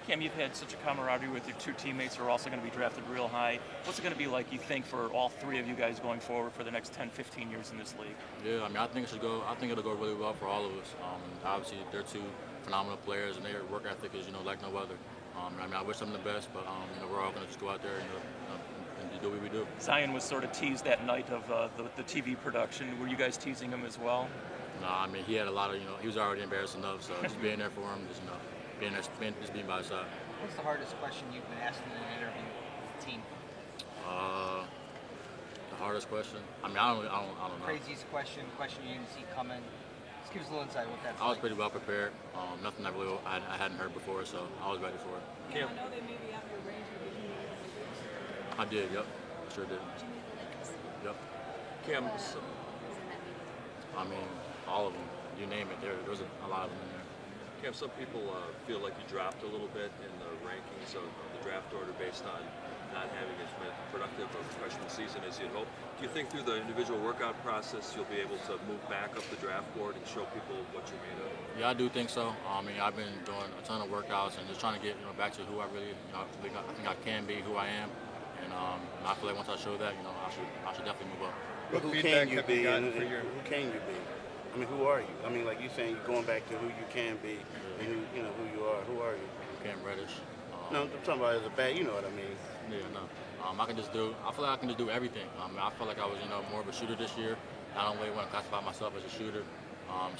Cam, you've had such a camaraderie with your two teammates who are also going to be drafted real high. What's it going to be like, you think, for all three of you guys going forward for the next 10, 15 years in this league? Yeah, I mean, I think it'll go really well for all of us. Obviously, they're two phenomenal players, and their work ethic is, like no other. I mean, I wish them the best, but we're all going to just go out there and do what we do. Zion was sort of teased that night of the TV production. Were you guys teasing him as well? No, I mean, he had a lot of, he was already embarrassed enough, so just being there for him, just being by his side. What's the hardest question you've been asked in an interview with the team? The hardest question? I mean, I don't know. Craziest question you didn't see coming. Just give us a little insight what that's I was like. pretty well prepared. Nothing I hadn't heard before, so I was ready for it. Cam, I know they may be out your range, but did you meet the Lakers? I did, yep. Sure did. Did you meet the Lakers? Yep. Cam, I mean, all of them. You name it, there's a lot of them in there. Cam, some people feel like you dropped a little bit in the rankings of the draft order based on not having as productive of a freshman season as you'd hoped. Do you think through the individual workout process you'll be able to move back up the draft board and show people what you're made of? Yeah, I do think so. I mean, I've been doing a ton of workouts and just trying to get back to who I really, I think I can be, who I am, and I feel like once I show that, I should definitely move up. But who can you be and who can you be? I mean, who are you? I mean, like you saying, you're going back to who you can be and who you are. Who are you? Cam Reddish. No, I'm talking about as a bad. You know what I mean? Yeah, no. I feel like I can just do everything. I feel like I was, more of a shooter this year. I don't really want to classify myself as a shooter.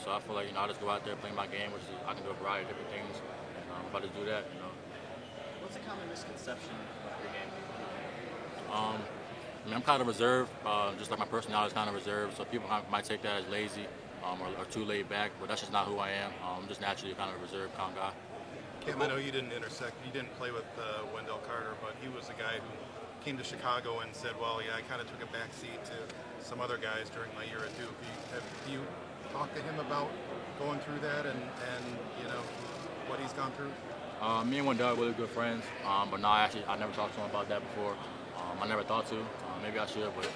So I feel like, I just go out there, play my game, which is I can do a variety of different things. And if I just do that, What's a common misconception about your game? I mean, I'm kind of reserved, just like my personality is kind of reserved, so people might take that as lazy or too laid back, but that's just not who I am. I'm just naturally kind of a reserved kind of guy. Cam, I know you didn't play with Wendell Carter, but he was the guy who came to Chicago and said, well, yeah, I kind of took a backseat to some other guys during my year at Duke. Have you talked to him about going through that and what he's gone through? Me and Wendell are really good friends, but no, I never talked to him about that before. I never thought to. Maybe I should, but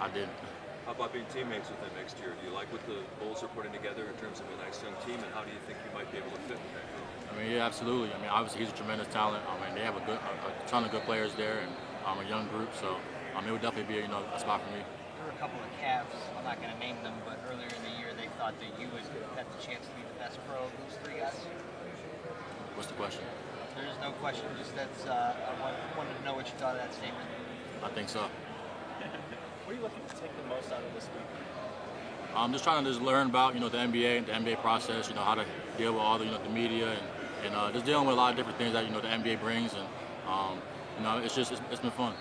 I didn't. How about being teammates with him next year? Do you like what the Bulls are putting together in terms of a nice young team, and how do you think you might be able to fit with that group? I mean, yeah, absolutely. I mean, obviously he's a tremendous talent. I mean, they have a ton of good players there, and a young group. So it would definitely be a spot for me. There were a couple of Cavs, I'm not going to name them, but earlier in the year they thought that you had the chance to be the best pro of those three guys. What's the question? There's no question, just I wanted to know what you thought of that statement. I think so. What are you looking to take the most out of this week? I'm just trying to learn about the NBA and the NBA process. How to deal with all the the media and just dealing with a lot of different things that the NBA brings, and it's been fun.